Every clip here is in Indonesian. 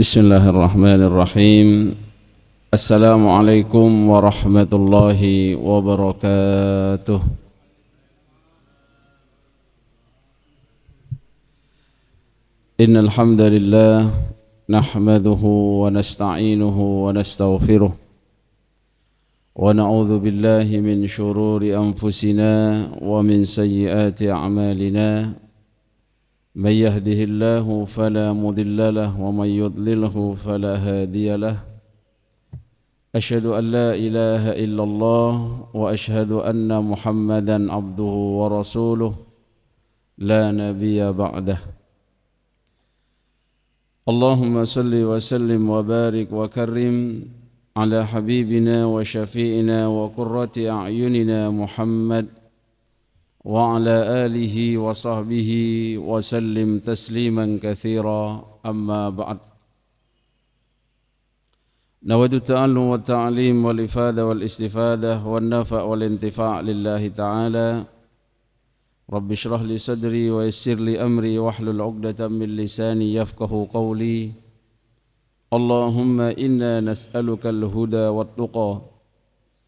Bismillahirrahmanirrahim. Assalamualaikum warahmatullahi wabarakatuh. Innal hamdalillah nahmaduhu wa nasta'inuhu wa nastaghfiruh wa na'udzu billahi min shururi anfusina wa min sayyiati a'malina. من يهده الله فلا مضل له ومن يضلله فلا هادي له أشهد أن لا إله إلا الله وأشهد أن محمدا عبده ورسوله لا نبي بعده اللهم صل وسلم وبارك وكرم على حبيبنا وشفيئنا وقرة أعيننا محمد وعلى آله وصحبه وسلم تسليما كثيرا أما بعد نود التعلم والتعليم والإفادة والاستفادة والنفع والانتفاع لله تعالى رب اشرح لي صدري ويسر لي أمري واحلل عقدة من لساني يفقه قولي اللهم إنا نسألك الهدى والتقى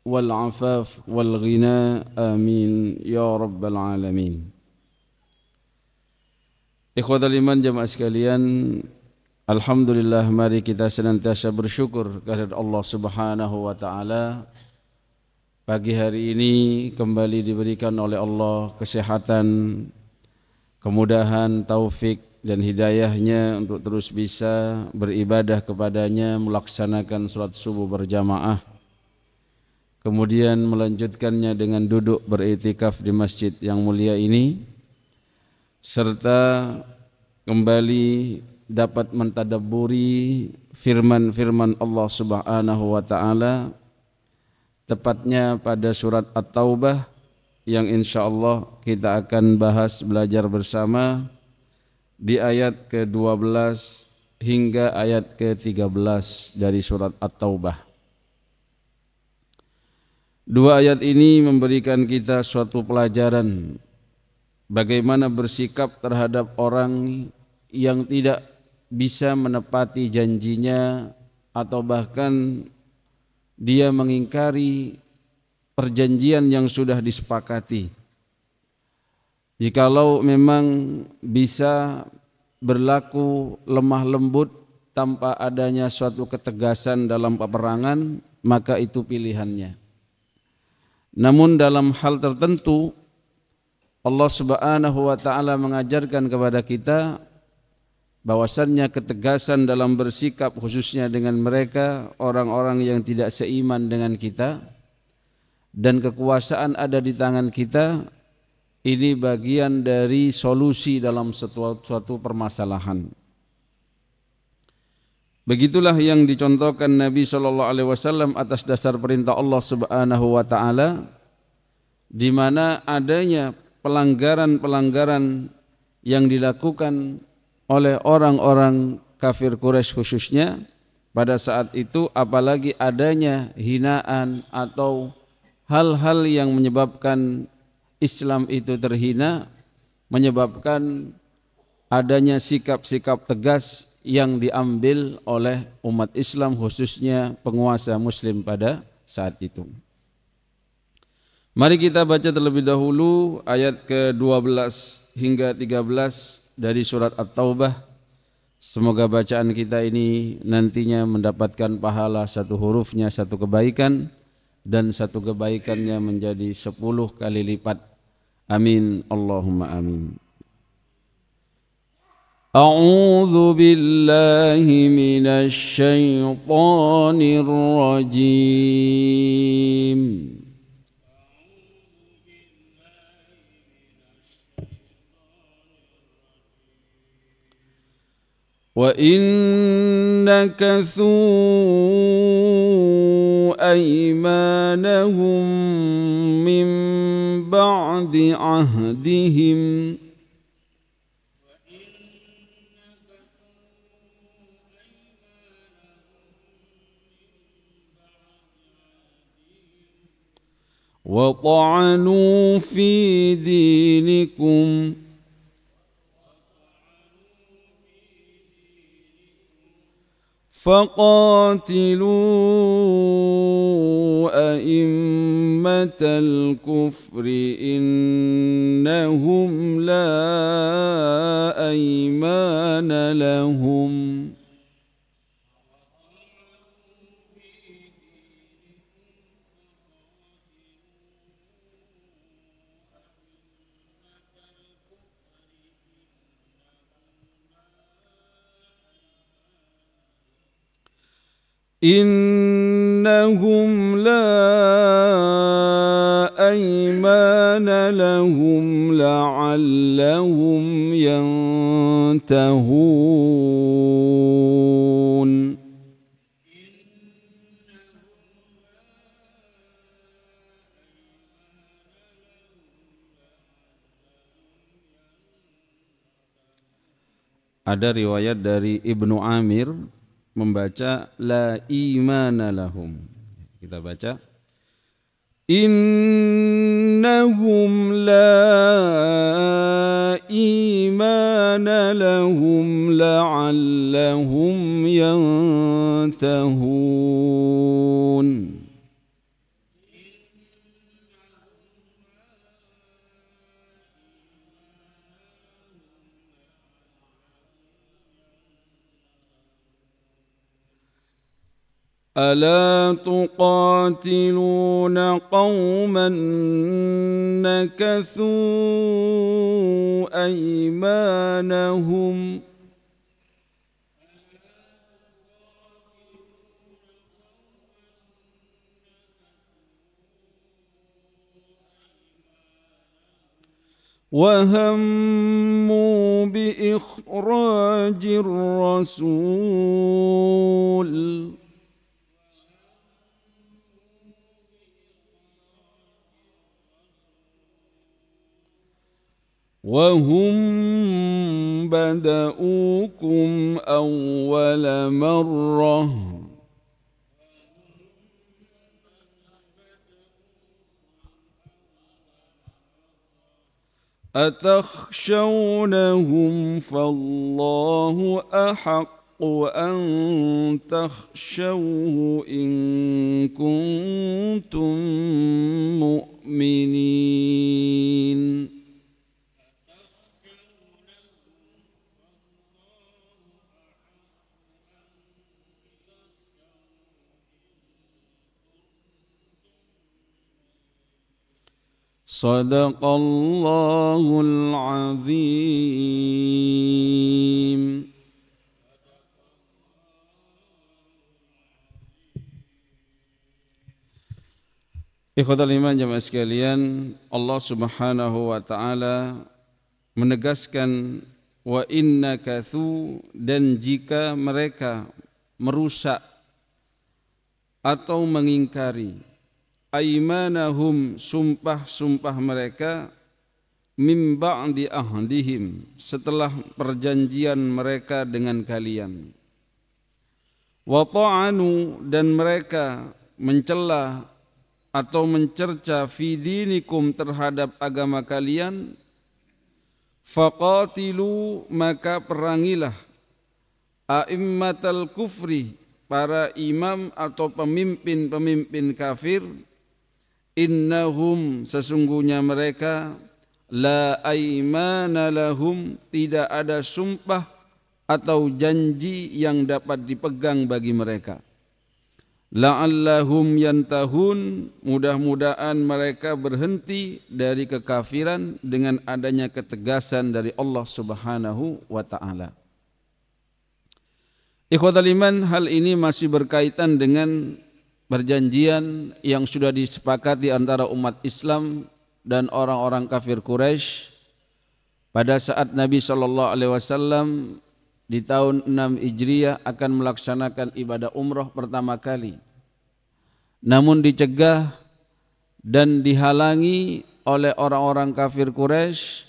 والعفاف والغنى آمين يا رب العالمين. Ikhwatal iman jamaah sekalian, alhamdulillah, mari kita senantiasa bersyukur kehadirat Allah Subhanahu wa taala. Pagi hari ini kembali diberikan oleh Allah kesehatan, kemudahan, taufik dan hidayahnya untuk terus bisa beribadah kepadanya, melaksanakan salat subuh berjamaah, kemudian melanjutkannya dengan duduk beriktikaf di masjid yang mulia ini, serta kembali dapat mentadabburi firman-firman Allah Subhanahu wa taala, tepatnya pada surat At-Taubah yang insyaallah kita akan bahas belajar bersama di ayat ke-12 hingga ayat ke-13 dari surat At-Taubah. Dua ayat ini memberikan kita suatu pelajaran bagaimana bersikap terhadap orang yang tidak bisa menepati janjinya atau bahkan dia mengingkari perjanjian yang sudah disepakati. Jikalau memang bisa berlaku lemah lembut tanpa adanya suatu ketegasan dalam peperangan, maka itu pilihannya. Namun dalam hal tertentu Allah Subhanahu wa taala mengajarkan kepada kita bahwasannya ketegasan dalam bersikap khususnya dengan mereka orang-orang yang tidak seiman dengan kita dan kekuasaan ada di tangan kita, ini bagian dari solusi dalam suatu permasalahan. Begitulah yang dicontohkan Nabi SAW atas dasar perintah Allah Subhanahu wa taala, di mana adanya pelanggaran-pelanggaran yang dilakukan oleh orang-orang kafir Quraisy khususnya pada saat itu, apalagi adanya hinaan atau hal-hal yang menyebabkan Islam itu terhina, menyebabkan adanya sikap-sikap tegas yang diambil oleh umat Islam khususnya penguasa muslim pada saat itu. Mari kita baca terlebih dahulu ayat ke-12 hingga 13 dari surat At-Taubah. Semoga bacaan kita ini nantinya mendapatkan pahala satu hurufnya satu kebaikan dan satu kebaikannya menjadi 10 kali lipat. Amin Allahumma amin. أعوذ بالله من الشيطان الرجيم وإن نكثوا أيمانهم من بعد عهدهم وطعنوا في دينكم فقاتلوا أئمة الكفر إنهم لا أيمان لهم إنهم لا أيمان لهم لعلهم ينتهون. Ada riwayat dari Ibnu Amir membaca la imana lahum. Kita baca innahum la imana lahum la'allahum yantahun. ألا تقاتلون قوما نكثوا أيمانهم وهموا بإخراج الرسول وهم بدأوكم أول مرة أتخشونهم فالله أحق أن تخشوه إن كنتم مؤمنين. Sadaqallahul azim. Ikhwatal iman jamaah sekalian, Allah Subhanahu wa taala menegaskan wa innakathu, dan jika mereka merusak atau mengingkari aimanahum, sumpah-sumpah mereka, mim ba'di ahdihim, setelah perjanjian mereka dengan kalian, wa ta'anu, dan mereka mencela atau mencerca fi dinikum, terhadap agama kalian, faqatilu, maka perangilah a'immatal kufri, para imam atau pemimpin-pemimpin kafir, innahum, sesungguhnya mereka, la aimana lahum, tidak ada sumpah atau janji yang dapat dipegang bagi mereka, la'allahum yantahun, mudah-mudahan mereka berhenti dari kekafiran dengan adanya ketegasan dari Allah Subhanahu wa ta'ala. Ikhwatal iman, hal ini masih berkaitan dengan perjanjian yang sudah disepakati antara umat Islam dan orang-orang kafir Quraisy pada saat Nabi SAW di tahun 6 Hijriah akan melaksanakan ibadah umrah pertama kali, namun dicegah dan dihalangi oleh orang-orang kafir Quraisy,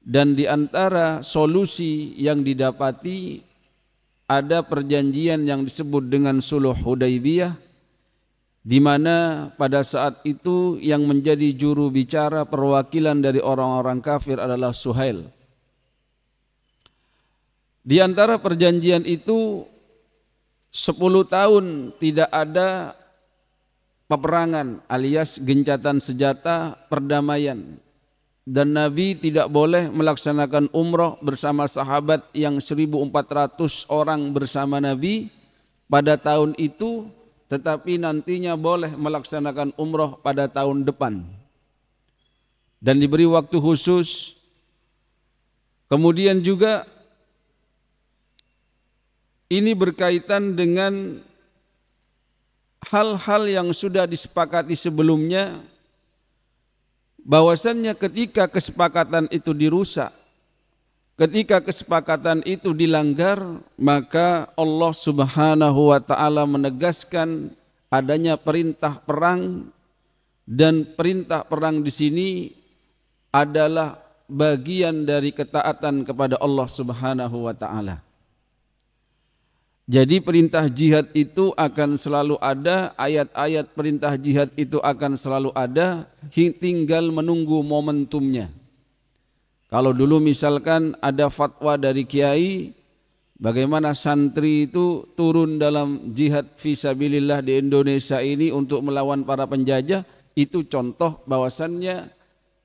dan di antara solusi yang didapati ada perjanjian yang disebut dengan Suluh Hudaybiyah, di mana pada saat itu yang menjadi juru bicara perwakilan dari orang-orang kafir adalah Suhail. Di antara perjanjian itu tahun tidak ada peperangan alias gencatan senjata perdamaian. Dan Nabi tidak boleh melaksanakan umroh bersama sahabat yang 1.400 orang bersama Nabi pada tahun itu, tetapi nantinya boleh melaksanakan umroh pada tahun depan. Dan diberi waktu khusus. Kemudian juga ini berkaitan dengan hal-hal yang sudah disepakati sebelumnya, bahwasannya ketika kesepakatan itu dirusak, ketika kesepakatan itu dilanggar, maka Allah Subhanahu wa taala menegaskan adanya perintah perang, dan perintah perang di sini adalah bagian dari ketaatan kepada Allah Subhanahu wa taala. Jadi perintah jihad itu akan selalu ada, ayat-ayat perintah jihad itu akan selalu ada, tinggal menunggu momentumnya. Kalau dulu misalkan ada fatwa dari kiai, bagaimana santri itu turun dalam jihad fisabilillah di Indonesia ini untuk melawan para penjajah, itu contoh bahwasannya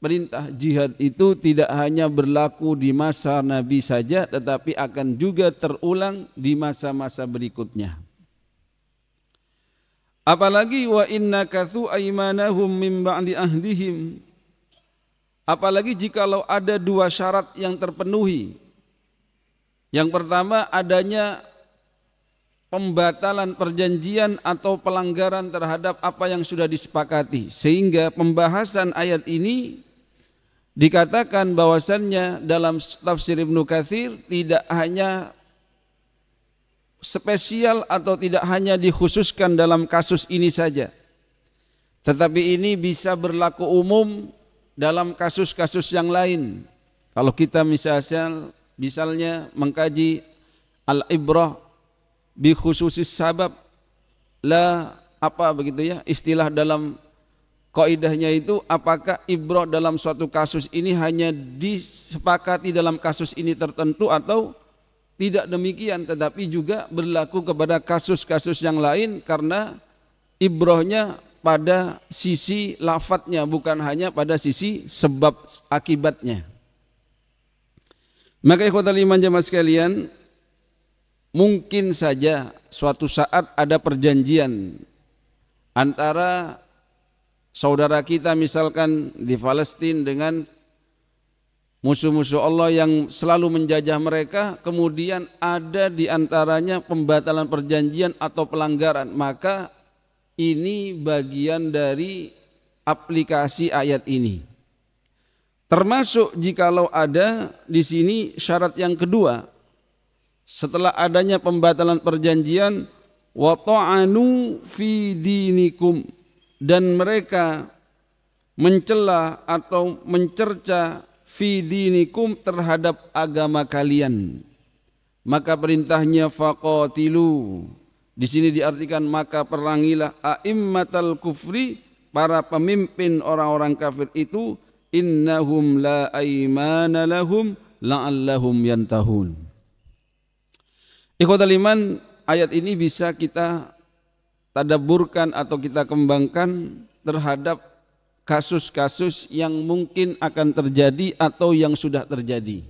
perintah jihad itu tidak hanya berlaku di masa Nabi saja, tetapi akan juga terulang di masa-masa berikutnya. Apalagi wa inna kathu aymanahum min ba'di ahdihim. Apalagi jikalau ada dua syarat yang terpenuhi. Yang pertama, adanya pembatalan perjanjian atau pelanggaran terhadap apa yang sudah disepakati, sehingga pembahasan ayat ini dikatakan bahwasannya dalam tafsir Ibnu Katsir tidak hanya spesial atau tidak hanya dikhususkan dalam kasus ini saja, tetapi ini bisa berlaku umum dalam kasus-kasus yang lain. Kalau kita misalnya mengkaji al-ibrah bi khususis sabab la apa begitu ya, istilah dalam kaidahnya itu, apakah ibrah dalam suatu kasus ini hanya disepakati dalam kasus ini tertentu atau tidak demikian, tetapi juga berlaku kepada kasus-kasus yang lain, karena ibrahnya pada sisi lafadznya, bukan hanya pada sisi sebab akibatnya. Maka ikhwatal iman jamaah sekalian, mungkin saja suatu saat ada perjanjian antara saudara kita misalkan di Palestina dengan musuh-musuh Allah yang selalu menjajah mereka, kemudian ada di antaranya pembatalan perjanjian atau pelanggaran, maka ini bagian dari aplikasi ayat ini. Termasuk jikalau ada di sini syarat yang kedua, setelah adanya pembatalan perjanjian, wa ta'anu fi dinikum, dan mereka mencela atau mencerca fi dinikum terhadap agama kalian, maka perintahnya faqatilu, di sini diartikan maka perangilah a'immatal kufri, para pemimpin orang-orang kafir itu, innahum la aymana lahum la'allahum yantahun. Ikhwatal iman, ayat ini bisa kita tadabburkan atau kita kembangkan terhadap kasus-kasus yang mungkin akan terjadi atau yang sudah terjadi,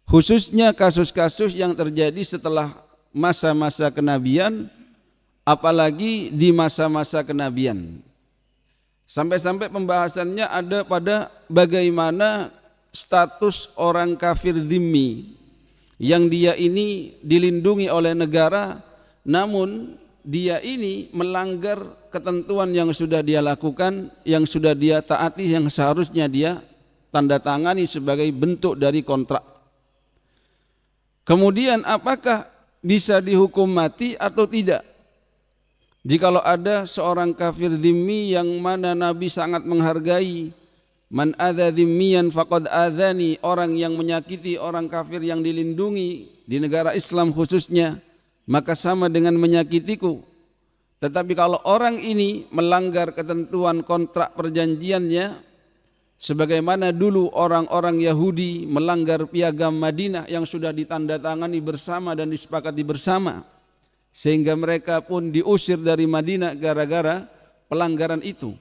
khususnya kasus-kasus yang terjadi setelah masa-masa kenabian, apalagi di masa-masa kenabian. Sampai-sampai pembahasannya ada pada bagaimana status orang kafir dhimmi yang dia ini dilindungi oleh negara, namun dia ini melanggar ketentuan yang sudah dia lakukan, yang sudah dia taati, yang seharusnya dia tanda tangani sebagai bentuk dari kontrak. Kemudian apakah bisa dihukum mati atau tidak? Jikalau ada seorang kafir dhimmi yang mana Nabi sangat menghargai, man adza dhimmiyan faqad adzani, orang yang menyakiti orang kafir yang dilindungi di negara Islam khususnya, maka sama dengan menyakitiku. Tetapi kalau orang ini melanggar ketentuan kontrak perjanjiannya, sebagaimana dulu orang-orang Yahudi melanggar piagam Madinah yang sudah ditandatangani bersama dan disepakati bersama, sehingga mereka pun diusir dari Madinah gara-gara pelanggaran itu.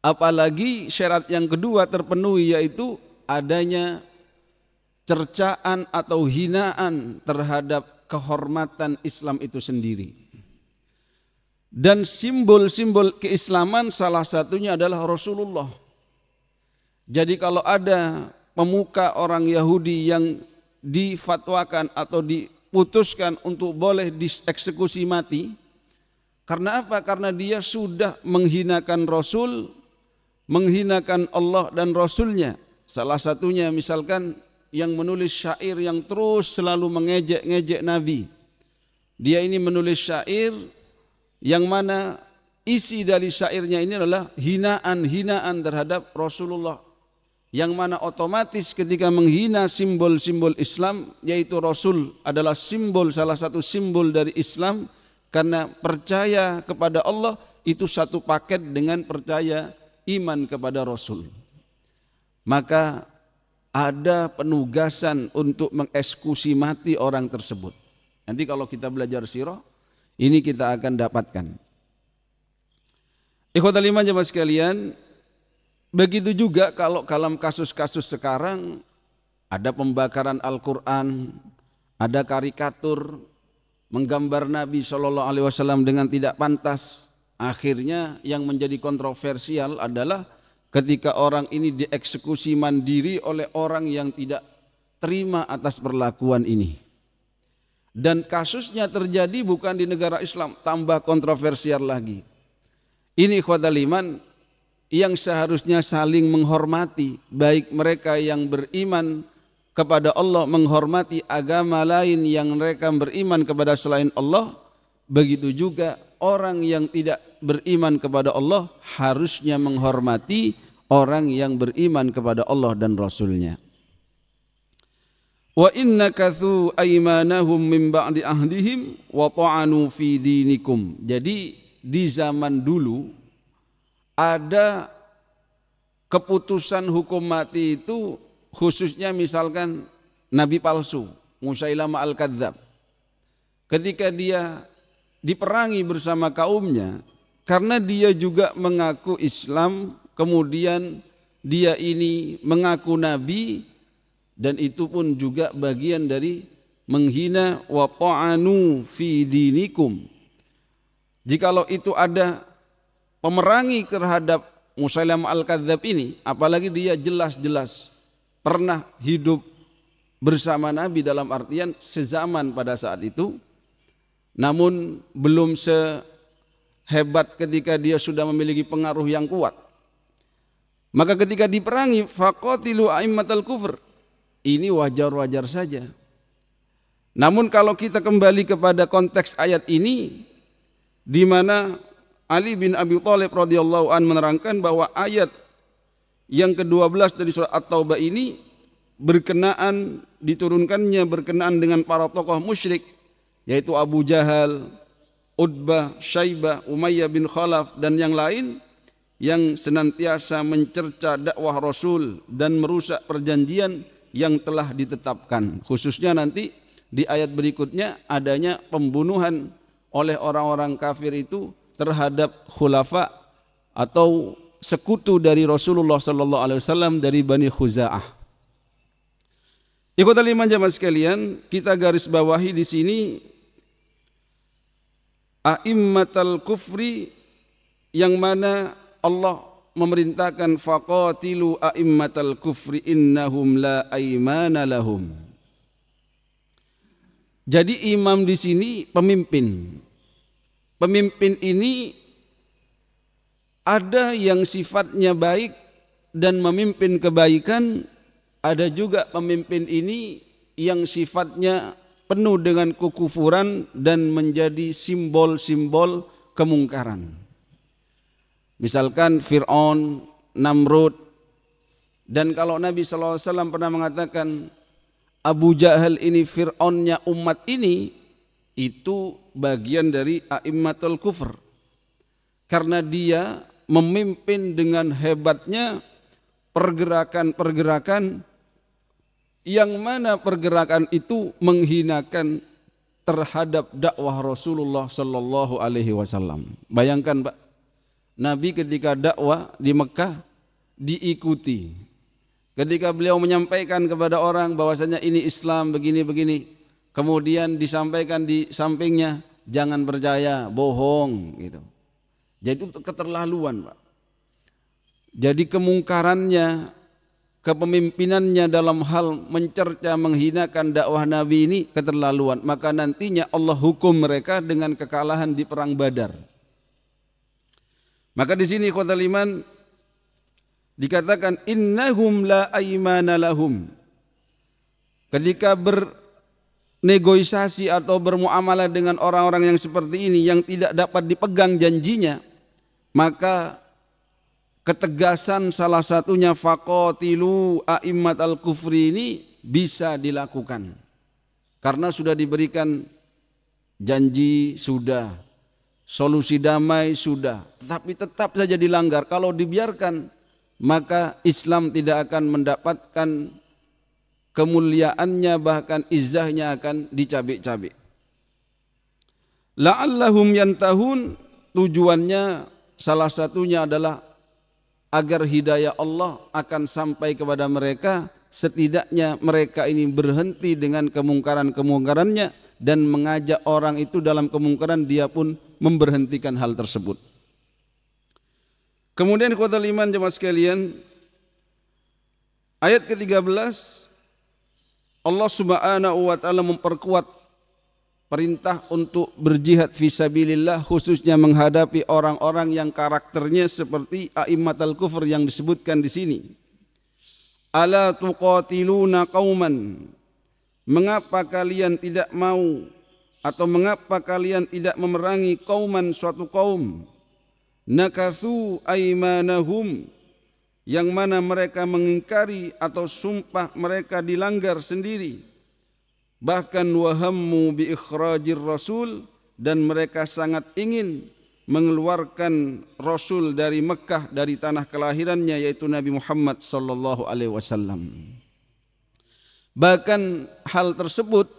Apalagi syarat yang kedua terpenuhi, yaitu adanya cercaan atau hinaan terhadap kehormatan Islam itu sendiri. Dan simbol-simbol keislaman salah satunya adalah Rasulullah. Jadi kalau ada pemuka orang Yahudi yang difatwakan atau diputuskan untuk boleh dieksekusi mati, karena apa? Karena dia sudah menghinakan Rasul, menghinakan Allah dan Rasulnya. Salah satunya misalkan yang menulis syair yang terus selalu mengejek-ngejek Nabi. Dia ini menulis syair yang mana isi dari syairnya ini adalah hinaan-hinaan terhadap Rasulullah, yang mana otomatis ketika menghina simbol-simbol Islam, yaitu Rasul adalah simbol, salah satu simbol dari Islam, karena percaya kepada Allah itu satu paket dengan percaya iman kepada Rasul. Maka ada penugasan untuk mengeksekusi mati orang tersebut. Nanti kalau kita belajar sirah, ini kita akan dapatkan. Ikhwatal iman jemaah sekalian, begitu juga kalau dalam kasus-kasus sekarang ada pembakaran Al-Quran, ada karikatur menggambar Nabi SAW dengan tidak pantas. Akhirnya yang menjadi kontroversial adalah ketika orang ini dieksekusi mandiri oleh orang yang tidak terima atas perlakuan ini. Dan kasusnya terjadi bukan di negara Islam, tambah kontroversial lagi. Ini ikhwatal iman yang seharusnya saling menghormati, baik mereka yang beriman kepada Allah menghormati agama lain yang mereka beriman kepada selain Allah, begitu juga orang yang tidak beriman kepada Allah harusnya menghormati orang yang beriman kepada Allah dan Rasulnya. Wa inna kathu aymanahum min ba'di ahdihim wa ta'anu fi dinikum. Jadi di zaman dulu ada keputusan hukum mati itu khususnya misalkan nabi palsu Musailamah al-Kadzab. Ketika dia diperangi bersama kaumnya karena dia juga mengaku Islam, kemudian dia ini mengaku nabi, dan itu pun juga bagian dari menghina wa ta'anu fi dinikum. Jikalau itu ada pemerangi terhadap Musailamah al-Kadzab ini, apalagi dia jelas-jelas pernah hidup bersama Nabi dalam artian sezaman pada saat itu, namun belum sehebat ketika dia sudah memiliki pengaruh yang kuat, maka ketika diperangi faqatilu a'immatal kufr, ini wajar-wajar saja. Namun kalau kita kembali kepada konteks ayat ini, di mana Ali bin Abi Thalib radhiyallahu an menerangkan bahwa ayat yang ke-12 dari surah At-Taubah ini diturunkannya berkenaan dengan para tokoh musyrik, yaitu Abu Jahal, Utbah, Syaibah, Umayyah bin Khalaf dan yang lain, yang senantiasa mencerca dakwah Rasul dan merusak perjanjian yang telah ditetapkan. Khususnya nanti di ayat berikutnya adanya pembunuhan oleh orang-orang kafir itu terhadap khulafa atau sekutu dari Rasulullah sallallahu alaihi wasallam dari Bani Khuza'ah. Ikhwatal iman jamaah sekalian, kita garis bawahi di sini a'immatal kufri, yang mana Allah memerintahkan faqatilu a'immatal kufri innahum la aymana lahum. Jadi imam di sini pemimpin. Pemimpin ini ada yang sifatnya baik dan memimpin kebaikan, ada juga pemimpin ini yang sifatnya penuh dengan kekufuran dan menjadi simbol-simbol kemungkaran. Misalkan Fir'aun, Namrud, dan kalau Nabi SAW pernah mengatakan Abu Jahal ini Fir'aunnya umat ini, itu bagian dari a'immatul kufr, karena dia memimpin dengan hebatnya pergerakan-pergerakan yang mana pergerakan itu menghinakan terhadap dakwah Rasulullah sallallahu alaihi wasallam. Bayangkan Pak, Nabi ketika dakwah di Mekah diikuti. Ketika beliau menyampaikan kepada orang bahwasanya ini Islam begini-begini, kemudian disampaikan di sampingnya jangan percaya, bohong gitu. Jadi itu keterlaluan Pak. Jadi kemungkarannya, kepemimpinannya dalam hal mencerca, menghinakan dakwah Nabi ini keterlaluan. Maka nantinya Allah hukum mereka dengan kekalahan di perang Badar. Maka di sini ikhwatal iman dikatakan innahum la aymana lahum. Ketika bernegosiasi atau bermuamalah dengan orang-orang yang seperti ini yang tidak dapat dipegang janjinya, maka ketegasan salah satunya faqatilu a'immatal kufri ini bisa dilakukan. Karena sudah diberikan janji, sudah solusi damai, sudah, tetapi tetap saja dilanggar. Kalau dibiarkan, maka Islam tidak akan mendapatkan kemuliaannya, bahkan izzahnya akan dicabik-cabik. La'allahum yantahun, tujuannya salah satunya adalah agar hidayah Allah akan sampai kepada mereka, setidaknya mereka ini berhenti dengan kemungkaran-kemungkarannya dan mengajak orang itu dalam kemungkaran, dia pun memberhentikan hal tersebut. Kemudian ikhwatal iman jemaah sekalian, ayat ke-13 Allah Subhanahu wa taala memperkuat perintah untuk berjihad fisabilillah, khususnya menghadapi orang-orang yang karakternya seperti a'immatul kufur yang disebutkan di sini. Ala tuqatiluna qauman, mengapa kalian tidak mau atau mengapa kalian tidak memerangi qauman, suatu kaum, nakathu aymanahum, yang mana mereka mengingkari atau sumpah mereka dilanggar sendiri, bahkan wahammu bi ikhrajir rasul, dan mereka sangat ingin mengeluarkan Rasul dari Mekah, dari tanah kelahirannya yaitu Nabi Muhammad sallallahu alaihi wasallam. Bahkan hal tersebut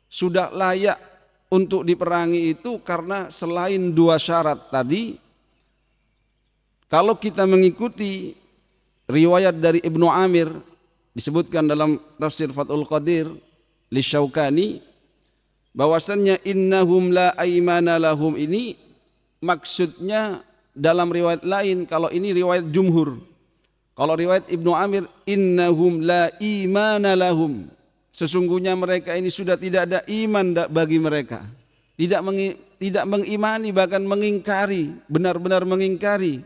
sudah layak untuk diperangi itu karena selain dua syarat tadi, kalau kita mengikuti riwayat dari Ibnu Amir disebutkan dalam tafsir Fathul Qadir li Syaukani, bahwasannya innahum la aymana lahum ini maksudnya dalam riwayat lain, kalau ini riwayat jumhur, kalau riwayat Ibnu Amir innahum la imana lahum, sesungguhnya mereka ini sudah tidak ada iman bagi mereka, tidak mengimani, bahkan mengingkari, benar-benar mengingkari,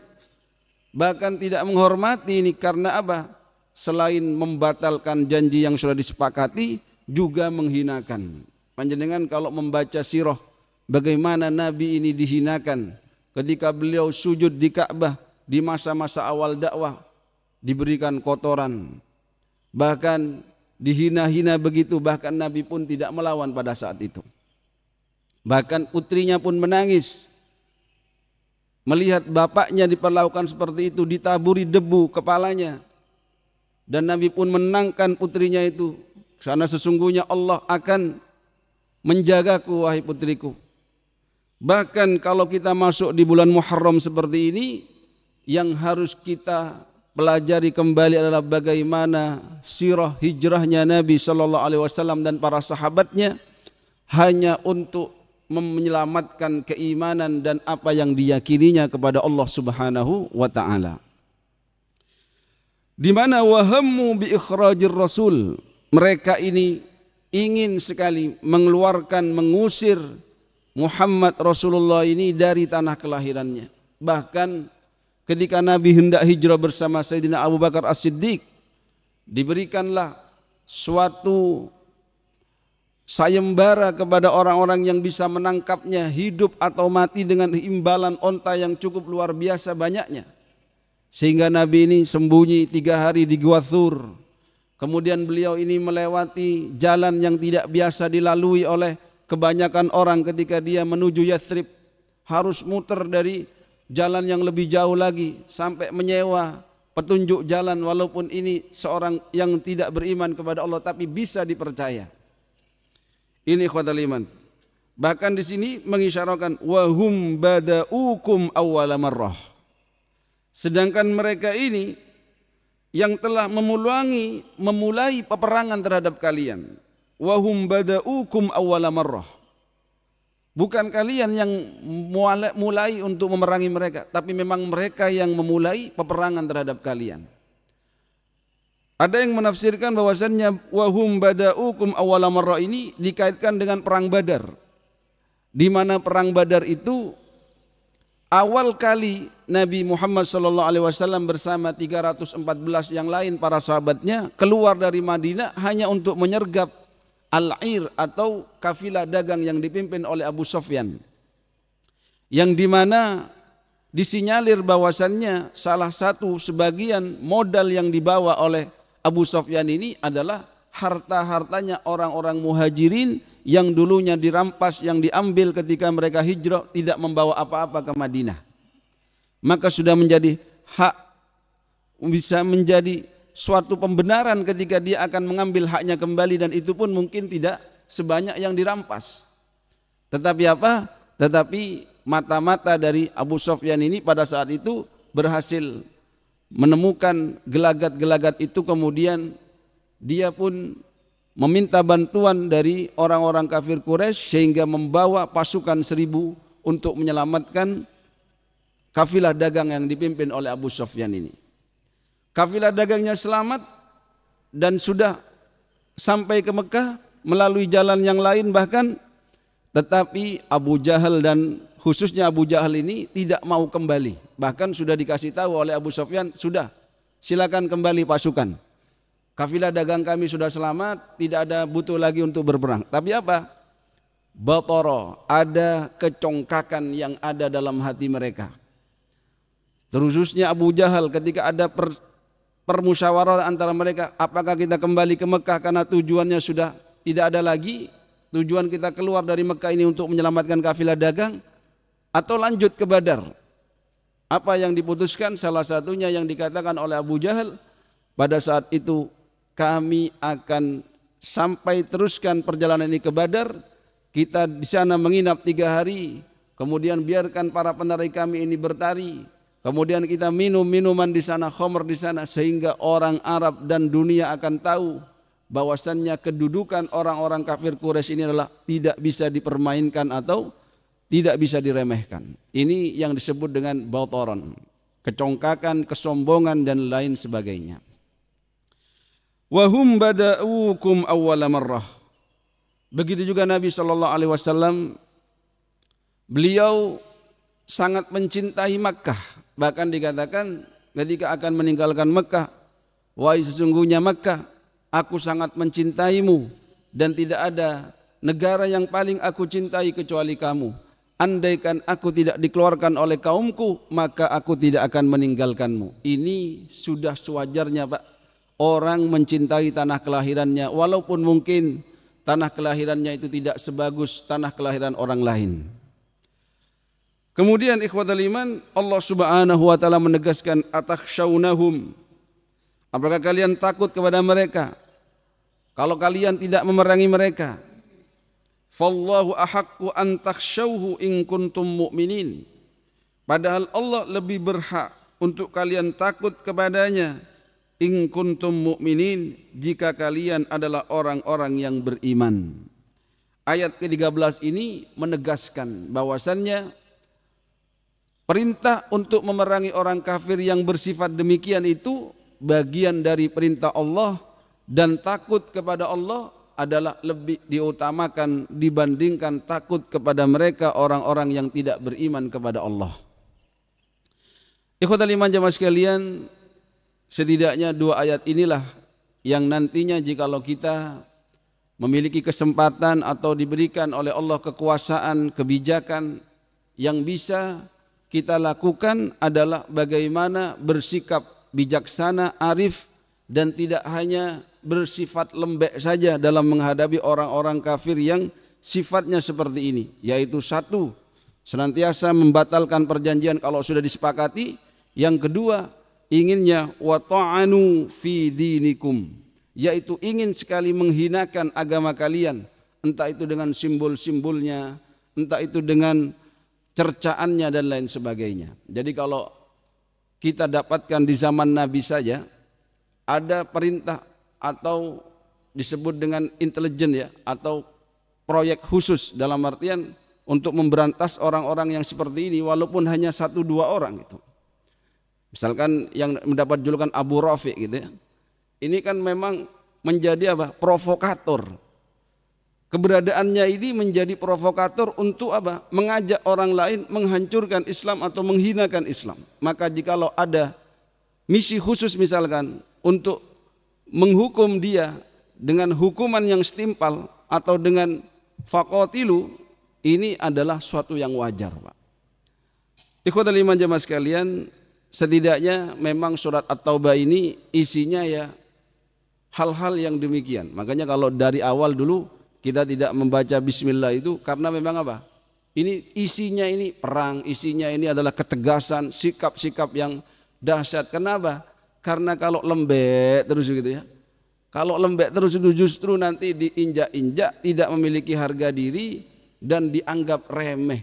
bahkan tidak menghormati. Ini karena apa? Selain membatalkan janji yang sudah disepakati, juga menghinakan. Panjenengan kalau membaca sirah bagaimana Nabi ini dihinakan ketika beliau sujud di Ka'bah di masa-masa awal dakwah, diberikan kotoran, bahkan dihina-hina begitu, bahkan Nabi pun tidak melawan pada saat itu. Bahkan putrinya pun menangis melihat bapaknya diperlakukan seperti itu, ditaburi debu kepalanya, dan Nabi pun menenangkan putrinya itu, karena sesungguhnya Allah akan menjagaku wahai putriku. Bahkan kalau kita masuk di bulan Muharram seperti ini, yang harus kita pelajari kembali adalah bagaimana sirah hijrahnya Nabi sallallahu alaihi wasallam dan para sahabatnya, hanya untuk menyelamatkan keimanan dan apa yang diyakininya kepada Allah Subhanahu wa taala. Di mana wahammu bi ikhrajir rasul, mereka ini ingin sekali mengeluarkan, mengusir Muhammad Rasulullah ini dari tanah kelahirannya. Bahkan ketika Nabi hendak hijrah bersama Sayyidina Abu Bakar As-Siddiq, diberikanlah suatu sayembara kepada orang-orang yang bisa menangkapnya hidup atau mati dengan imbalan onta yang cukup luar biasa banyaknya. Sehingga Nabi ini sembunyi 3 hari di Gua Thur. Kemudian beliau ini melewati jalan yang tidak biasa dilalui oleh kebanyakan orang ketika dia menuju Yathrib. Harus muter dari jalan yang lebih jauh lagi sampai menyewa petunjuk jalan, walaupun ini seorang yang tidak beriman kepada Allah tapi bisa dipercaya. Ini ikhwatal iman. Bahkan di sini mengisyaratkan wahum bada'ukum awwala marrah. Sedangkan mereka ini yang telah memulai peperangan terhadap kalian. Wahum bada'ukum awwala marrah. Bukan kalian yang mulai untuk memerangi mereka, tapi memang mereka yang memulai peperangan terhadap kalian. Ada yang menafsirkan bahwasannya wahum bada'ukum awwala marrah ini dikaitkan dengan perang Badar. Di mana perang Badar itu awal kali Nabi Muhammad SAW bersama 314 yang lain para sahabatnya keluar dari Madinah hanya untuk menyergap Al-Ir atau kafilah dagang yang dipimpin oleh Abu Sufyan, yang dimana disinyalir bahwasannya salah satu sebagian modal yang dibawa oleh Abu Sufyan ini adalah harta-hartanya orang-orang muhajirin yang dulunya dirampas, yang diambil ketika mereka hijrah, tidak membawa apa-apa ke Madinah. Maka sudah menjadi hak, bisa menjadi suatu pembenaran ketika dia akan mengambil haknya kembali, dan itu pun mungkin tidak sebanyak yang dirampas. Tetapi apa? Tetapi mata-mata dari Abu Sufyan ini pada saat itu berhasil menemukan gelagat-gelagat itu, kemudian dia pun meminta bantuan dari orang-orang kafir Quraisy sehingga membawa pasukan 1000 untuk menyelamatkan kafilah dagang yang dipimpin oleh Abu Sufyan ini. Kafilah dagangnya selamat dan sudah sampai ke Mekah melalui jalan yang lain bahkan, tetapi Abu Jahal dan khususnya Abu Jahal ini tidak mau kembali. Bahkan sudah dikasih tahu oleh Abu Sufyan, sudah silakan kembali pasukan. Kafilah dagang kami sudah selamat, tidak ada butuh lagi untuk berperang. Tapi apa? Batara, ada kecongkakan yang ada dalam hati mereka. Terkhususnya Abu Jahal ketika ada permusyawarah antara mereka, apakah kita kembali ke Mekah karena tujuannya sudah tidak ada lagi, tujuan kita keluar dari Mekah ini untuk menyelamatkan kafilah dagang, atau lanjut ke Badar. Apa yang diputuskan? Salah satunya yang dikatakan oleh Abu Jahal, pada saat itu kami akan sampai teruskan perjalanan ini ke Badar, kita di sana menginap 3 hari, kemudian biarkan para penari kami ini bertari, kemudian kita minum minuman di sana, khamr di sana, sehingga orang Arab dan dunia akan tahu bahwasannya kedudukan orang-orang kafir Quraisy ini adalah tidak bisa dipermainkan atau tidak bisa diremehkan. Ini yang disebut dengan bataran, kecongkakan, kesombongan dan lain sebagainya. Wahum bada'ukum awwala marrah. Begitu juga Nabi SAW, beliau sangat mencintai Makkah. Bahkan dikatakan ketika akan meninggalkan Makkah, wahai sesungguhnya Makkah, aku sangat mencintaimu dan tidak ada negara yang paling aku cintai kecuali kamu. Andaikan aku tidak dikeluarkan oleh kaumku, maka aku tidak akan meninggalkanmu. Ini sudah sewajarnya, Pak. Orang mencintai tanah kelahirannya, walaupun mungkin tanah kelahirannya itu tidak sebagus tanah kelahiran orang lain. Kemudian ikhwatal iman, Allah Subhanahu wa taala menegaskan atakhshawnahum. Apakah kalian takut kepada mereka? Kalau kalian tidak memerangi mereka, fallahu ahaqqu an takhshawhu in kuntum mu'minin. Padahal Allah lebih berhak untuk kalian takut kepadanya, in kuntum mu'minin, jika kalian adalah orang-orang yang beriman. Ayat ke-13 ini menegaskan bahwasannya perintah untuk memerangi orang kafir yang bersifat demikian itu bagian dari perintah Allah, dan takut kepada Allah adalah lebih diutamakan dibandingkan takut kepada mereka orang-orang yang tidak beriman kepada Allah. Ikhwatal iman jamaah sekalian, setidaknya 2 ayat inilah yang nantinya jikalau kita memiliki kesempatan atau diberikan oleh Allah kekuasaan, kebijakan, yang bisa kita lakukan adalah bagaimana bersikap bijaksana, arif, dan tidak hanya bersifat lembek saja dalam menghadapi orang-orang kafir yang sifatnya seperti ini, yaitu satu, senantiasa membatalkan perjanjian kalau sudah disepakati. Yang kedua, inginnya wa ta'anu fi dinikum, yaitu ingin sekali menghinakan agama kalian, entah itu dengan simbol-simbolnya, entah itu dengan cercaannya dan lain sebagainya. Jadi kalau kita dapatkan di zaman Nabi saja ada perintah atau disebut dengan intelijen ya, atau proyek khusus dalam artian untuk memberantas orang-orang yang seperti ini walaupun hanya 1-2 orang gitu. Misalkan yang mendapat julukan Abu Rafi gitu ya. Ini kan memang menjadi apa? Provokator. Keberadaannya ini menjadi provokator untuk apa? Mengajak orang lain menghancurkan Islam atau menghinakan Islam. Maka jikalau ada misi khusus misalkan untuk menghukum dia dengan hukuman yang setimpal atau dengan faqatilu, ini adalah suatu yang wajar, Pak. Ikhwatal iman jamaah sekalian, setidaknya memang surat At-Taubah ini isinya ya hal-hal yang demikian. Makanya kalau dari awal dulu kita tidak membaca bismillah itu karena memang apa? Ini isinya ini perang, isinya ini adalah ketegasan, sikap-sikap yang dahsyat. Kenapa? Karena kalau lembek terus gitu ya. Kalau lembek terus itu justru nanti diinjak-injak, tidak memiliki harga diri dan dianggap remeh.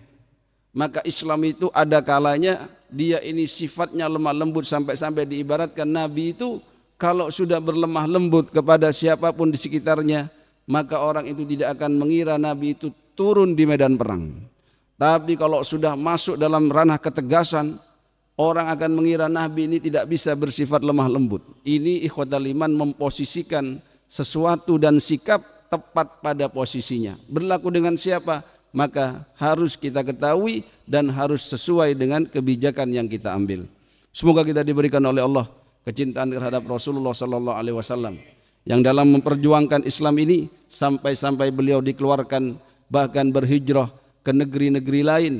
Maka Islam itu ada kalanya dia ini sifatnya lemah lembut sampai-sampai diibaratkan Nabi itu kalau sudah berlemah lembut kepada siapapun di sekitarnya, maka orang itu tidak akan mengira Nabi itu turun di medan perang. Tapi kalau sudah masuk dalam ranah ketegasan, orang akan mengira Nabi ini tidak bisa bersifat lemah lembut. Ini ikhwatal iman memposisikan sesuatu dan sikap tepat pada posisinya. Berlaku dengan siapa? Maka harus kita ketahui dan harus sesuai dengan kebijakan yang kita ambil. Semoga kita diberikan oleh Allah kecintaan terhadap Rasulullah sallallahu alaihi wasallam yang dalam memperjuangkan Islam ini sampai-sampai beliau dikeluarkan bahkan berhijrah ke negeri-negeri lain.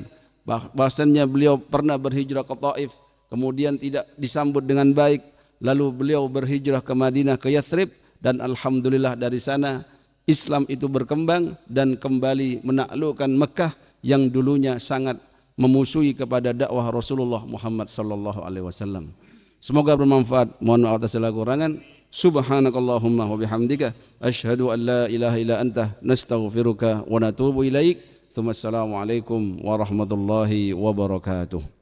Bahwasannya beliau pernah berhijrah ke Taif, kemudian tidak disambut dengan baik, lalu beliau berhijrah ke Madinah, ke Yathrib, dan alhamdulillah dari sana Islam itu berkembang dan kembali menaklukkan Mekah yang dulunya sangat memusuhi kepada dakwah Rasulullah Muhammad sallallahu alaihi wasallam. Semoga bermanfaat. Mohon maaf atas segala kekurangan. Subhanakallahumma wa bihamdika asyhadu an la ilaha illa anta nastaghfiruka wa natubu ilaik. Assalamualaikum warahmatullahi wabarakatuh.